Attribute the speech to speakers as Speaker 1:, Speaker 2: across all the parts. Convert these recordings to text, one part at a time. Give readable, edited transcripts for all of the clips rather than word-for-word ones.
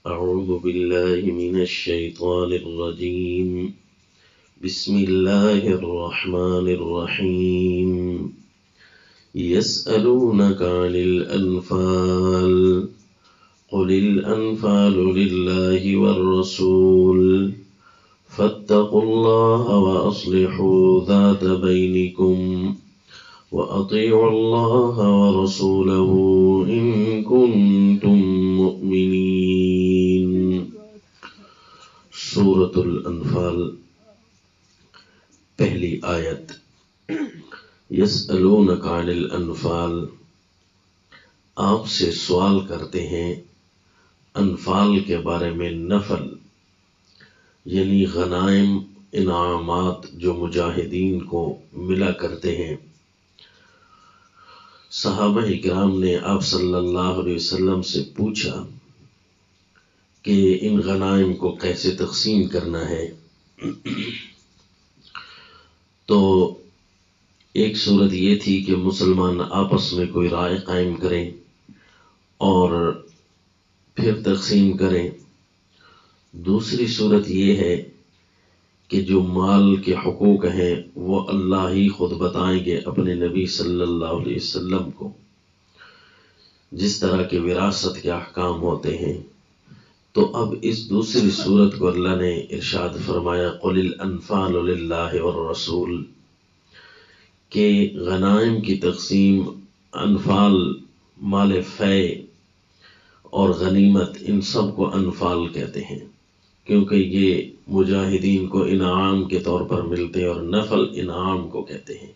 Speaker 1: أعوذ بالله من الشيطان الرجيم. بسم الله الرحمن الرحيم. يسألونك عن الأنفال قل الأنفال لله والرسول فاتقوا الله وأصلحوا ذات بينكم وأطيعوا الله ورسوله إن كنتم مؤمنين. سورة الانفال پہلی آیت. یسألونک عن الانفال، آپ سے سوال کرتے ہیں انفال کے بارے میں. نفل یعنی غنائم، انعامات جو مجاہدین کو ملا کرتے ہیں. صحابہ کرام نے آپ صلی اللہ علیہ وسلم سے پوچھا کہ ان غنائم کو کیسے تقسیم کرنا ہے. تو ایک صورت یہ تھی کہ مسلمان آپس میں کوئی رائے قائم کریں اور پھر تقسیم کریں. دوسری صورت یہ ہے کہ جو مال کے حقوق ہیں وہ اللہ ہی خود بتائیں گے اپنے نبی صلی اللہ علیہ وسلم کو، جس طرح کے وراثت کے احکام ہوتے ہیں. تو اب اس دوسری صورت کو اللہ نے ارشاد فرمایا قل الانفال للہ والرسول، کہ غنائم کی تقسیم، انفال مال فے اور غنیمت، ان سب کو انفال کہتے ہیں کیونکہ یہ مجاہدین کو انعام کے طور پر ملتے ہیں، اور نفل انعام کو کہتے ہیں.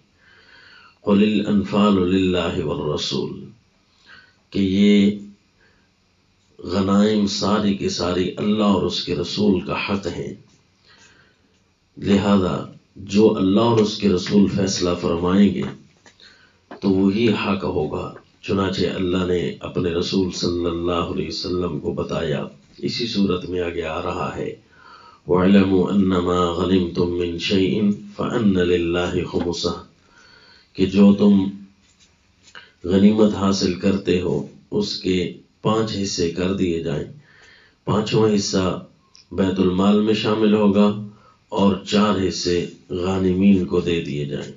Speaker 1: قل الانفال للہ والرسول، کہ یہ غنائم ساری کی ساری اللہ اور اس کے رسول کا حق ہیں. لہذا جو اللہ اور اس کے رسول فیصلہ فرمائیں گے تو وہی حق ہوگا. چنانچہ اللہ نے اپنے رسول صلی اللہ علیہ وسلم کو بتایا، اسی صورت میں آگے آ رہا ہے وَاعْلَمُوا أَنَّمَا غَنِمْتُم مِّن شَيْءٍ فَأَنَّ لِلَّهِ خُمُسَهُ، کہ جو تم غنیمت حاصل کرتے ہو اس کے 5 حصے کر دیے جائیں. 5واں حصہ بیت المال میں شامل ہوگا اور 4 حصے غانمین کو دے دیے جائیں،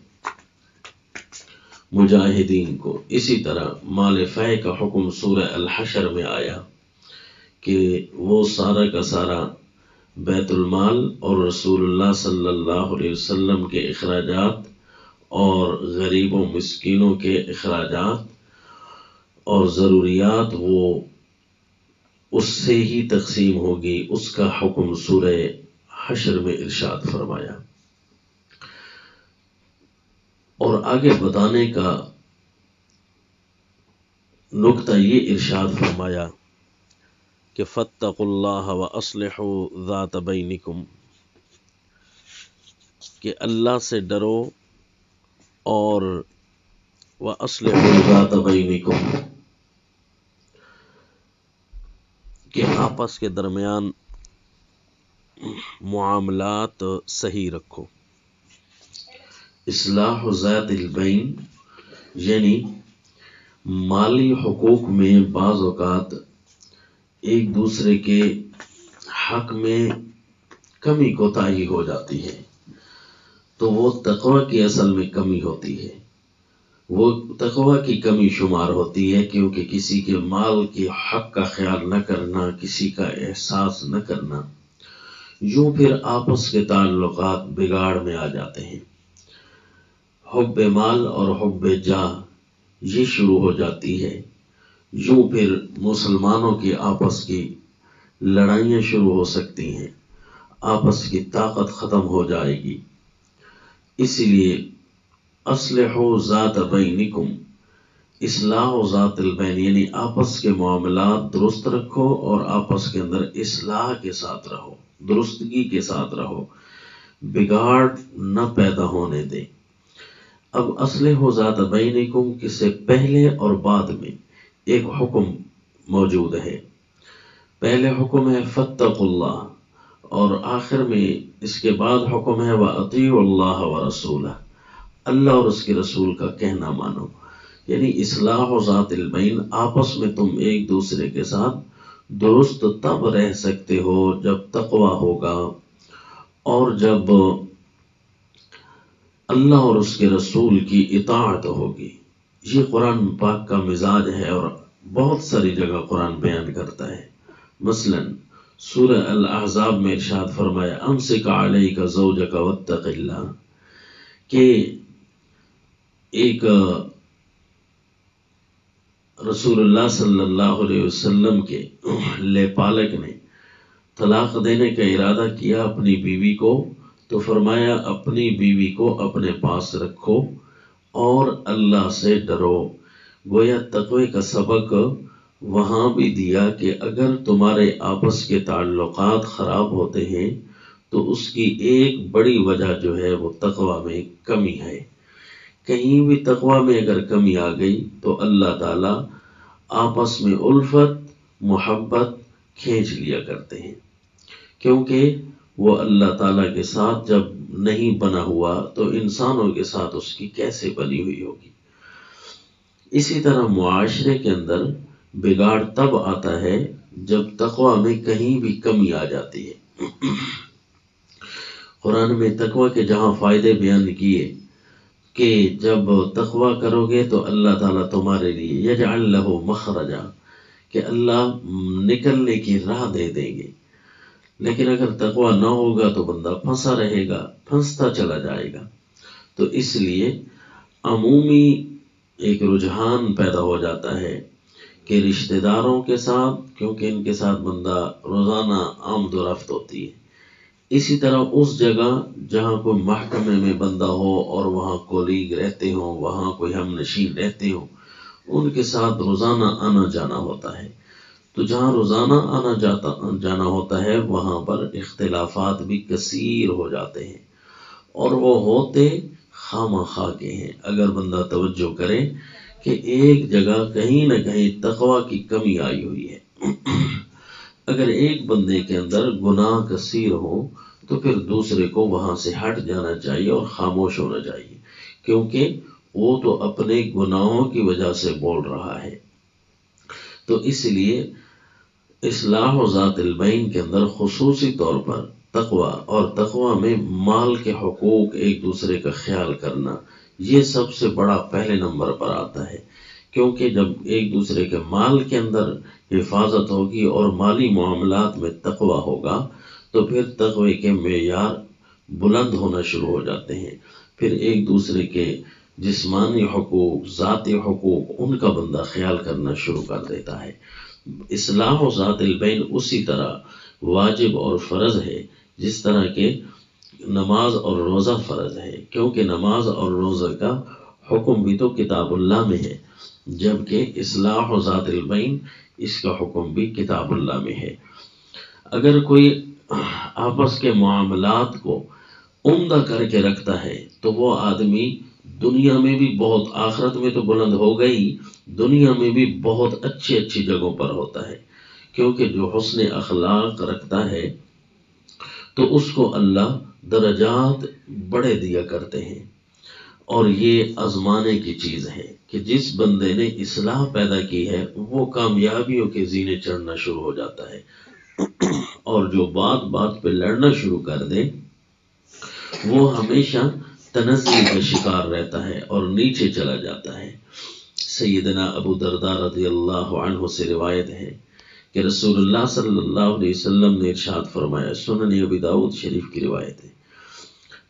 Speaker 1: مجاہدین کو. اسی طرح مال فے کا حکم سورہ الحشر میں آیا کہ وہ سارا کا سارا بیت المال اور رسول اللہ صلی اللہ علیہ وسلم کے اخراجات اور غریب و مسکینوں کے اخراجات اور ضروریات، وہ اس سے ہی تقسیم ہوگی. اس کا حکم سورہ حشر میں ارشاد فرمایا. اور آگے بتانے کا نقطہ یہ ارشاد فرمایا کہ فاتقوا اللہ واصلحوا ذات بینکم، کہ اللہ سے ڈرو اور واصلحوا ذات بینکم، کہ آپس کے درمیان معاملات صحیح رکھو. اصلاح ذات البین یعنی مالی حقوق میں بعض اوقات ایک دوسرے کے حق میں کمی کوتاہی ہو جاتی ہے، تو وہ تقوی کی اصل میں کمی ہوتی ہے، وہ تقوی کی کمی شمار ہوتی ہے، کیونکہ کسی کے مال کے حق کا خیال نہ کرنا، کسی کا احساس نہ کرنا، یوں پھر آپس کے تعلقات بگاڑ میں آ جاتے ہیں. حب مال اور حب جاہ یہ شروع ہو جاتی ہے. یوں پھر مسلمانوں کی آپس کی لڑائیاں شروع ہو سکتی ہیں، آپس کی طاقت ختم ہو جائے گی. اسی لیے اصلحوا ذات بینکم، اصلاح و ذات البین یعنی آپس کے معاملات درست رکھو اور آپس کے اندر اصلاح کے ساتھ رہو، درستگی کے ساتھ رہو، بگاڑ نہ پیدا ہونے دیں. اب اصلحوا ذات بینکم کے سے پہلے اور بعد میں ایک حکم موجود ہے. پہلے حکم ہے فاتقوا اللہ، اور آخر میں اس کے بعد حکم ہے وَأَطِيعُوا اللَّهَ وَرَسُولَهُ، اللہ اور اس کے رسول کا کہنا مانو. یعنی اصلاح و ذات البین، آپس میں تم ایک دوسرے کے ساتھ درست تب رہ سکتے ہو جب تقوی ہوگا اور جب اللہ اور اس کے رسول کی اطاعت ہوگی۔ یہ قرآن پاک کا مزاج ہے اور بہت ساری جگہ قرآن بیان کرتا ہے۔ مثلا سورہ الاحزاب میں ارشاد فرمایا امسک علیک زوجک واتق اللہ، کہ ایک رسول اللہ صلی اللہ علیہ وسلم کے لے پالک نے طلاق دینے کا ارادہ کیا اپنی بیوی کو، تو فرمایا اپنی بیوی کو اپنے پاس رکھو اور اللہ سے ڈرو۔ گویا تقوی کا سبق وہاں بھی دیا کہ اگر تمہارے آپس کے تعلقات خراب ہوتے ہیں تو اس کی ایک بڑی وجہ جو ہے وہ تقوی میں کمی ہے۔ کہیں بھی تقوی میں اگر کمی آ گئی تو اللہ تعالیٰ آپس میں الفت محبت کھینچ لیا کرتے ہیں، کیونکہ وہ اللہ تعالیٰ کے ساتھ جب نہیں بنا ہوا تو انسانوں کے ساتھ اس کی کیسے بنی ہوئی ہوگی۔ اسی طرح معاشرے کے اندر بگاڑ تب آتا ہے جب تقوی میں کہیں بھی کمی آ جاتی ہے۔ قرآن میں تقوی کے جہاں فائدے بیان کیے کہ جب تقوی کرو گے تو اللہ تعالیٰ تمہارے لیے یجعل لہ مخرجا، کہ اللہ نکلنے کی راہ دے دیں گے، لیکن اگر تقوی نہ ہوگا تو بندہ پھنسا رہے گا، پھنستا چلا جائے گا۔ تو اس لیے عمومی ایک رجحان پیدا ہو جاتا ہے کہ رشتہ داروں کے ساتھ، کیونکہ ان کے ساتھ بندہ روزانہ آمد و رفت ہوتی ہے، اسی طرح اس جگہ جہاں کوئی محکمے میں بندہ ہو اور وہاں کولیگ رہتے ہوں، وہاں کوئی ہم نشین رہتے ہوں، ان کے ساتھ روزانہ آنا جانا ہوتا ہے۔ تو جہاں روزانہ آنا جانا ہوتا ہے وہاں پر اختلافات بھی کثیر ہو جاتے ہیں، اور وہ ہوتے خواہ کے ہیں۔ اگر بندہ توجہ کرے کہ ایک جگہ کہیں نہ کہیں تقوی کی کمی آئی ہوئی ہے، اگر ایک بندے کے اندر گناہ کثیر ہو تو پھر دوسرے کو وہاں سے ہٹ جانا چاہیے اور خاموش ہونا چاہیے، کیونکہ وہ تو اپنے گناہوں کی وجہ سے بول رہا ہے۔ تو اس لیے اصلاح و ذات البین کے اندر خصوصی طور پر تقوی اور تقوی میں مال کے حقوق ایک دوسرے کا خیال کرنا، یہ سب سے بڑا پہلے نمبر پر آتا ہے، کیونکہ جب ایک دوسرے کے مال کے اندر حفاظت ہوگی اور مالی معاملات میں تقوی ہوگا تو پھر تقوی کے معیار بلند ہونا شروع ہو جاتے ہیں۔ پھر ایک دوسرے کے جسمانی حقوق، ذاتی حقوق، ان کا بندہ خیال کرنا شروع کر دیتا ہے۔ اصلاح و ذات البین اسی طرح واجب اور فرض ہے جس طرح کہ نماز اور روزہ فرض ہے، کیونکہ نماز اور روزہ کا حکم بھی تو کتاب اللہ میں ہے، جبکہ اصلاح و ذات البین اس کا حکم بھی کتاب اللہ میں ہے۔ اگر کوئی آپس کے معاملات کو عمدہ کر کے رکھتا ہے تو وہ آدمی دنیا میں بھی بہت، آخرت میں تو بلند ہو گئی، دنیا میں بھی بہت اچھی اچھی جگہوں پر ہوتا ہے، کیونکہ جو حسن اخلاق رکھتا ہے تو اس کو اللہ درجات بڑے دیا کرتے ہیں۔ اور یہ آزمانے کی چیز ہے کہ جس بندے نے اصلاح پیدا کی ہے وہ کامیابیوں کے زینے چڑھنا شروع ہو جاتا ہے، اور جو بات بات پہ لڑنا شروع کر دے وہ ہمیشہ تنزلی کا شکار رہتا ہے اور نیچے چلا جاتا ہے۔ سیدنا ابو درداء رضی اللہ عنہ سے روایت ہے کہ رسول اللہ صلی اللہ علیہ وسلم نے ارشاد فرمایا، سنن ابی داؤد شریف کی روایت ہے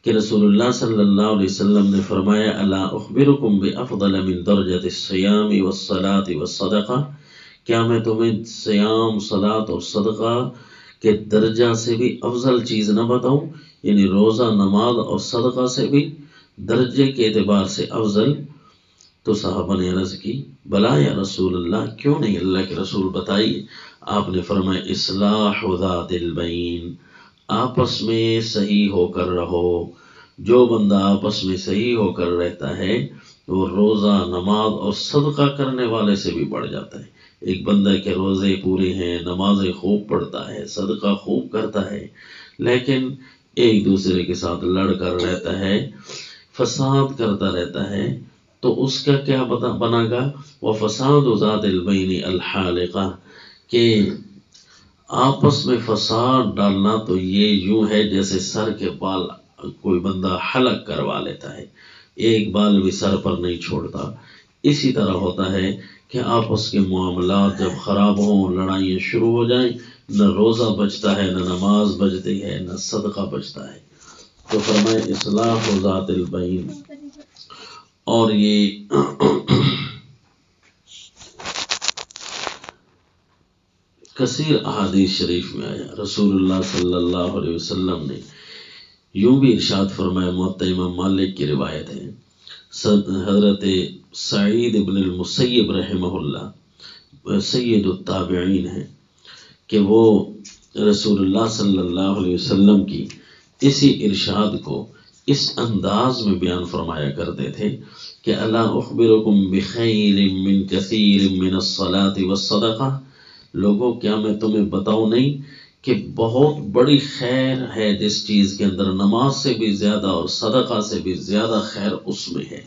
Speaker 1: کہ رسول اللہ صلی اللہ علیہ وسلم نے فرمایا، الا اخبرکم بافضل من درجۃ الصیام والصلاۃ والصدقہ، کیا میں تمہیں صیام، صلاۃ اور صدقہ کے درجہ سے بھی افضل چیز نہ بتاؤں، یعنی روزہ، نماز اور صدقہ سے بھی درجے کے اعتبار سے افضل؟ تو صحابہ نے عرض کی، بلا یا رسول اللہ، کیوں نہیں اللہ کے رسول، بتائیے۔ آپ نے فرمایا، اصلاح ذات البین، آپس میں صحیح ہو کر رہو۔ جو بندہ آپس میں صحیح ہو کر رہتا ہے وہ روزہ، نماز اور صدقہ کرنے والے سے بھی بڑھ جاتا ہے۔ ایک بندہ کے روزے پورے ہیں، نمازیں خوب پڑھتا ہے، صدقہ خوب کرتا ہے، لیکن ایک دوسرے کے ساتھ لڑ کر رہتا ہے، فساد کرتا رہتا ہے، تو اس کا کیا بنا گا؟ وَفَسَادُ ذَاتِ الْبَيْنِ الْحَالِقَةِ، کہ آپس میں فساد ڈالنا تو یہ یوں ہے جیسے سر کے بال کوئی بندہ حلق کروا لیتا ہے، ایک بال بھی سر پر نہیں چھوڑتا۔ اسی طرح ہوتا ہے کہ آپس کے معاملات جب خراب ہوں، لڑائیاں شروع ہو جائیں، نہ روزہ بچتا ہے، نہ نماز بچتی ہے، نہ صدقہ بچتا ہے۔ تو فرمائے اصلاح ذات البین۔ اور یہ کثیر احادیث شریف میں آیا، رسول اللہ صلی اللہ علیہ وسلم نے یوں بھی ارشاد فرمایا، موطا امام مالک کی روایت ہے، حضرت سعید ابن المسیب رحمہ اللہ سید التابعین ہیں، کہ وہ رسول اللہ صلی اللہ علیہ وسلم کی اسی ارشاد کو اس انداز میں بیان فرمایا کرتے تھے کہ الا اخبرکم بخیر من کثیر من الصلاۃ والصدقہ، لوگوں کیا میں تمہیں بتاؤں نہیں کہ بہت بڑی خیر ہے جس چیز کے اندر نماز سے بھی زیادہ اور صدقہ سے بھی زیادہ خیر اس میں ہے۔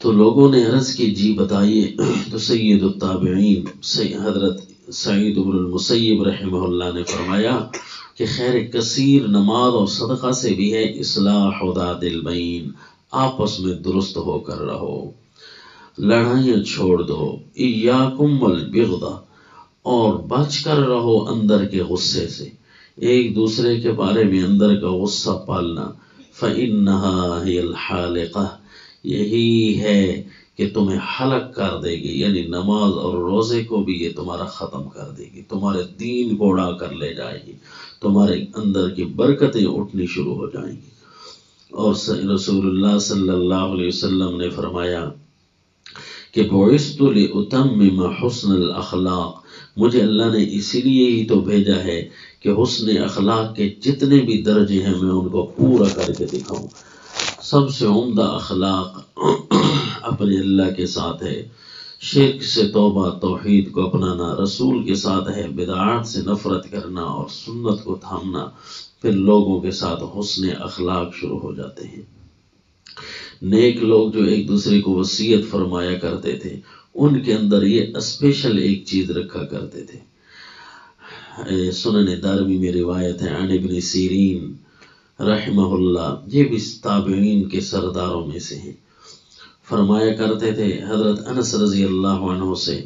Speaker 1: تو لوگوں نے عرض کی جی بتائیے، تو سید التابعین حضرت سعید بن المسیب رحمہ اللہ نے فرمایا کہ خیر کثیر نماز اور صدقہ سے بھی ہے اصلاح ذات البین، آپس میں درست ہو کر رہو، لڑائیاں چھوڑ دو، ایاکم والبغض، اور بچ کر رہو اندر کے غصے سے، ایک دوسرے کے بارے میں اندر کا غصہ پالنا، فإنہا ہی الحالقہ، یہی ہے کہ تمہیں حلق کر دے گی، یعنی نماز اور روزے کو بھی یہ تمہارا ختم کر دے گی، تمہارے دین کو اڑا کر لے جائے گی، تمہارے اندر کی برکتیں اٹھنی شروع ہو جائیں گی۔ اور رسول اللہ صلی اللہ علیہ وسلم نے فرمایا کہ بعثت لأتمم حسن الاخلاق، مجھے اللہ نے اسی لیے ہی تو بھیجا ہے کہ حسن اخلاق کے جتنے بھی درجے ہیں میں ان کو پورا کر کے دکھاؤں۔ سب سے عمدہ اخلاق اپنے اللہ کے ساتھ ہے، شرک سے توبہ، توحید کو اپنانا، رسول کے ساتھ ہے بدعات سے نفرت کرنا اور سنت کو تھامنا، پھر لوگوں کے ساتھ حسن اخلاق شروع ہو جاتے ہیں۔ نیک لوگ جو ایک دوسرے کو وصیت فرمایا کرتے تھے، ان کے اندر یہ اسپیشل ایک چیز رکھا کرتے تھے۔ سنن دارمی میں روایت ہے عن ابن سیرین رحمہ اللہ، یہ بھی تابعین کے سرداروں میں سے ہیں، فرمایا کرتے تھے، حضرت انس رضی اللہ عنہ سے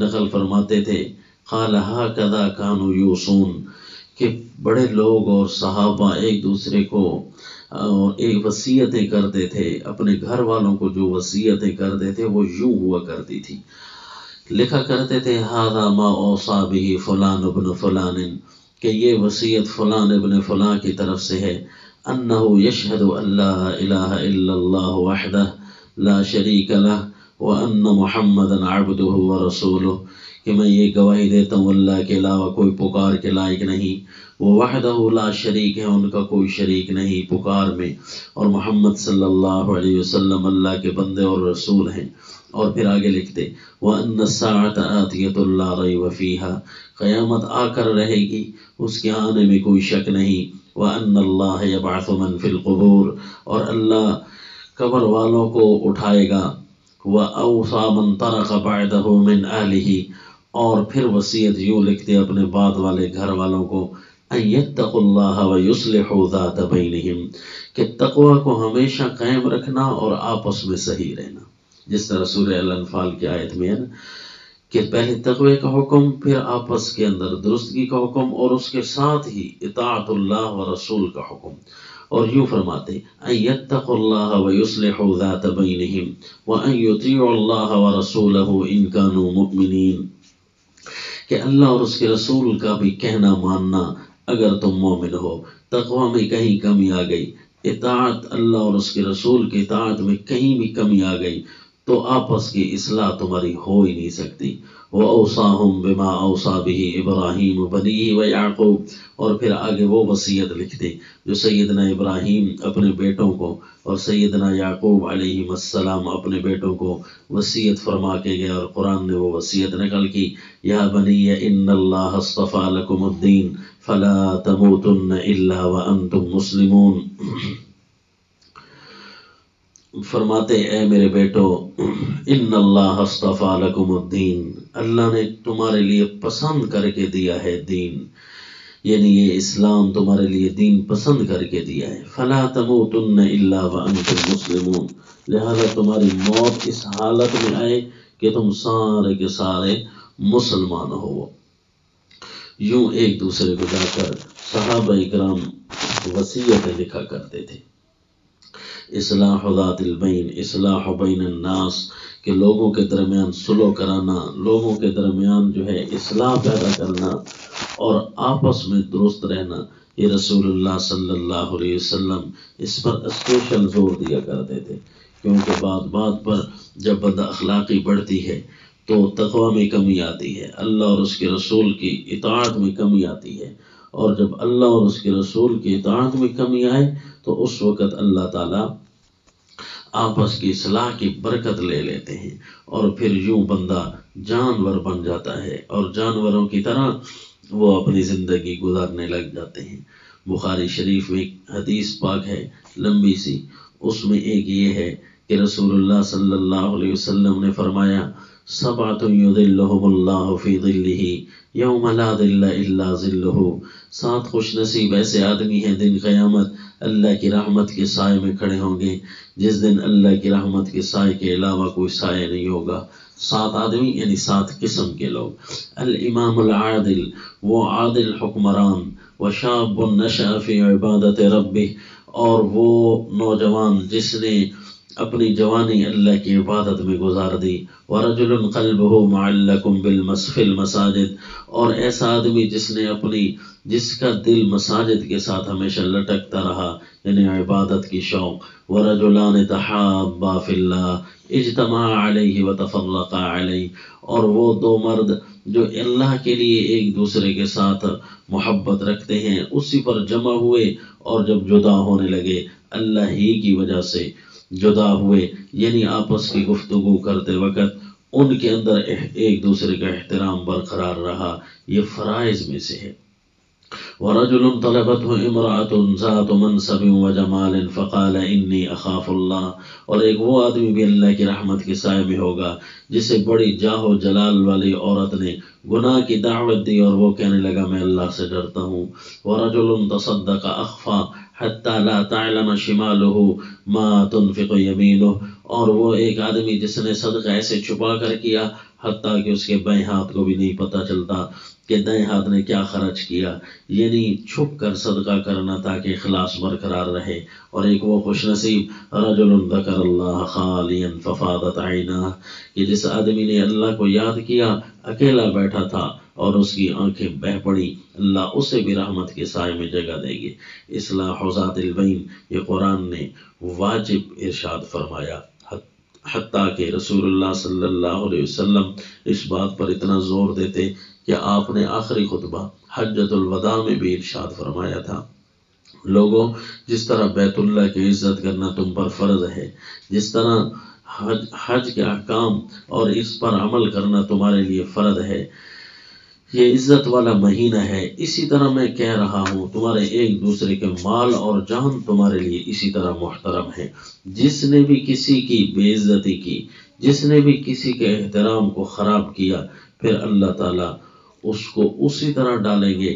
Speaker 1: نقل فرماتے تھے، قال ھکذا کانوا یوصون، کہ بڑے لوگ اور صحابہ ایک دوسرے کو ایک وصیتیں کرتے تھے، اپنے گھر والوں کو جو وصیتیں کرتے تھے وہ یوں ہوا کرتی تھی، لکھا کرتے تھے ھذا ما اوصى به فلان ابن فلان، کہ یہ وصیت فلان ابن فلان کی طرف سے ہے، انہ یشہد ان لا الہ الا اللہ وحدہ لا شریک لہ وان محمدا عبدہ ورسولہ، کہ میں یہ گواہی دیتا ہوں اللہ کے علاوہ کوئی پکار کے لائق نہیں، وہ وحدہ لا شریک ہے، ان کا کوئی شریک نہیں پکار میں، اور محمد صلی اللہ علیہ وسلم اللہ کے بندے اور رسول ہیں۔ اور پھر آگے لکھتے وَأَنَّ السَّاعَةَ آتِيَةٌ لَا رَيْبَ فِيهَا، قیامت آ کر رہے گی، اس کے آنے میں کوئی شک نہیں، وَأَنَّ اللَّهَ يَبْعَثُ مَن فِي الْقُبُورِ، اور اللہ قبر والوں کو اٹھائے گا، وَأَوْصَى مَن تَرَكَ بَعْدَهُ مِنْ أَهْلِهِ، اور پھر وصیت یوں لکھتے اپنے بعد والے گھر والوں کو، أَن يَتَّقُوا اللَّهَ وَيُصْلِحُوا ذَاتَ بَيْنِهِمْ، کہ تقوی کو ہمیشہ قائم رکھنا اور آپس میں صحیح رہنا، جس طرح سورہ الانفال کی آیت میں ہے نا کہ پہلے تقوی کا حکم، پھر آپس کے اندر درستگی کا حکم، اور اس کے ساتھ ہی اطاعت اللہ و رسول کا حکم۔ اور یوں فرماتے ان یتقوا اللہ ویصلحوا ذات بینہم وان یطیعوا اللہ ورسولہ ان کانوا مؤمنین، کہ اللہ اور اس کے رسول کا بھی کہنا ماننا اگر تم مومن ہو، تقوی میں کہیں کمی آ گئی، اطاعت اللہ اور اس کے رسول کی اطاعت میں کہیں بھی کمی آ گئی، تو آپس کی اصلاح تمہاری ہو ہی نہیں سکتی۔ وَأَوْصَاهُمْ بِمَا أَوْصَى بِهِ إِبْرَاهِيمُ بَنِيهِ وَيَعْقُوبُ، اور پھر آگے وہ وصیت لکھتے جو سیدنا ابراہیم اپنے بیٹوں کو اور سیدنا یعقوب علیہ السلام اپنے بیٹوں کو وصیت فرما کے گئے، اور قرآن نے وہ وصیت نقل کی، یا بنی ان اللہ اصطفیٰ لکم الدین فلا تموتن الا وانتم مسلمون۔ فرماتے اے میرے بیٹو ان اللہ اصطفیٰ لکم الدین، اللہ نے تمہارے لیے پسند کر کے دیا ہے دین، یعنی یہ اسلام تمہارے لیے دین پسند کر کے دیا ہے. فلا تموتن الا وانتم مسلمون، لہذا تمہاری موت اس حالت میں آئے کہ تم سارے کے سارے مسلمان ہو. یوں ایک دوسرے کو جا کر صحابہ اکرام وصیتیں لکھا کرتے تھے. اصلاح ذات البین، اصلاح بین الناس، کہ لوگوں کے درمیان صلح کرانا، لوگوں کے درمیان جو ہے اصلاح پیدا کرنا اور آپس میں درست رہنا. یہ رسول اللہ صلی اللہ علیہ وسلم اس پر اسپیشل زور دیا کرتے تھے، کیونکہ بات بات پر جب بد اخلاقی بڑھتی ہے تو تقوی میں کمی آتی ہے، اللہ اور اس کے رسول کی اطاعت میں کمی آتی ہے، اور جب اللہ اور اس کے رسول کی اطاعت میں کمی آئے تو اس وقت اللہ تعالیٰ آپس کی اصلاح کی برکت لے لیتے ہیں، اور پھر یوں بندہ جانور بن جاتا ہے اور جانوروں کی طرح وہ اپنی زندگی گزارنے لگ جاتے ہیں. بخاری شریف میں ایک حدیث پاک ہے لمبی سی، اس میں ایک یہ ہے کہ رسول اللہ صلی اللہ علیہ وسلم نے فرمایا سبعۃ یظلھم اللہ فی ظلہ یوم لا ظل الا ظلہ، 7 خوش نصیب ایسے آدمی ہیں دن قیامت اللہ کی رحمت کے سائے میں کھڑے ہوں گے، جس دن اللہ کی رحمت کے سائے کے علاوہ کوئی سائے نہیں ہوگا. 7 آدمی یعنی 7 قسم کے لوگ. الامام العادل، وہ عادل حکمران، وشاب نشأ فی عبادت ربہ، اور وہ نوجوان جس نے اپنی جوانی اللہ کی عبادت میں گزار دی. ورجل قلبہ معلق فی المساجد، اور ایسا آدمی جس کا دل مساجد کے ساتھ ہمیشہ لٹکتا رہا، یعنی عبادت کی شوق. ورجلان تحابا فی اللہ اجتمعا علیہ وتفرقا علیہ، اور وہ 2 مرد جو اللہ کے لیے ایک دوسرے کے ساتھ محبت رکھتے ہیں اسی پر جمع ہوئے، اور جب جدا ہونے لگے اللہ ہی کی وجہ سے جدا ہوئے، یعنی آپس کی گفتگو کرتے وقت ان کے اندر ایک دوسرے کا احترام برقرار رہا. یہ فرائض میں سے ہے. ورجل طلبته امرأة ذات منصب وجمال فقال انی اخاف اللہ، اور ایک وہ آدمی بھی اللہ کی رحمت کے سائے میں ہوگا جسے بڑی جاہ و جلال والی عورت نے گناہ کی دعوت دی اور وہ کہنے لگا میں اللہ سے ڈرتا ہوں. ورجل تصدق اخفى حتى لا تعلم شماله ما تنفق يمينه، اور وہ ایک آدمی جس نے صدقہ ایسے چھپا کر کیا حتیٰ کہ اس کے بائیں ہاتھ کو بھی نہیں پتہ چلتا کہ دائیں ہاتھ نے کیا خرچ کیا، یعنی چھپ کر صدقہ کرنا تاکہ اخلاص برقرار رہے. اور ایک وہ خوش نصیب رجل ذکر اللہ خالیا ففاضت عیناہ، کہ جس آدمی نے اللہ کو یاد کیا اکیلا بیٹھا تھا اور اس کی آنکھیں بہہ پڑی، اللہ اسے بھی رحمت کے سائے میں جگہ دے گی. اصلاح ذات البین، یہ قرآن نے واجب ارشاد فرمایا، حتیٰ کہ رسول اللہ صلی اللہ علیہ وسلم اس بات پر اتنا زور دیتے کہ آپ نے آخری خطبہ حجۃ الوداع میں بھی ارشاد فرمایا تھا لوگوں، جس طرح بیت اللہ کی عزت کرنا تم پر فرض ہے، جس طرح حج کے احکام اور اس پر عمل کرنا تمہارے لیے فرض ہے، یہ عزت والا مہینہ ہے، اسی طرح میں کہہ رہا ہوں تمہارے ایک دوسرے کے مال اور جان تمہارے لیے اسی طرح محترم ہے. جس نے بھی کسی کی بے عزتی کی، جس نے بھی کسی کے احترام کو خراب کیا، پھر اللہ تعالیٰ اس کو اسی طرح ڈالیں گے،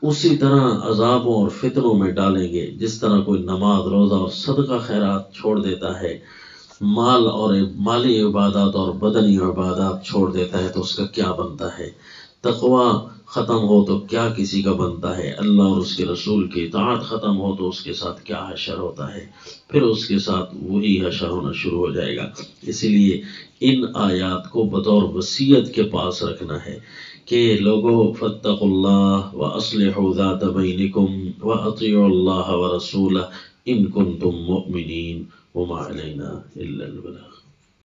Speaker 1: اسی طرح عذابوں اور فتنوں میں ڈالیں گے جس طرح کوئی نماز روزہ اور صدقہ خیرات چھوڑ دیتا ہے، مال اور مالی عبادات اور بدنی عبادات چھوڑ دیتا ہے تو اس کا کیا بنتا ہے. تقوی ختم ہو تو کیا کسی کا بنتا ہے، اللہ اور اس کے رسول کی اطاعت ختم ہو تو اس کے ساتھ کیا حشر ہوتا ہے، پھر اس کے ساتھ وہی حشر ہونا شروع ہو جائے گا. اسی لیے ان آیات کو بطور وصیت کے پاس رکھنا ہے کہ لوگوں فاتقوا اللہ واصلحوا ذات بینکم واطیعوا اللہ ورسولہ ان کنتم مؤمنین وما علینا الا البلاغ.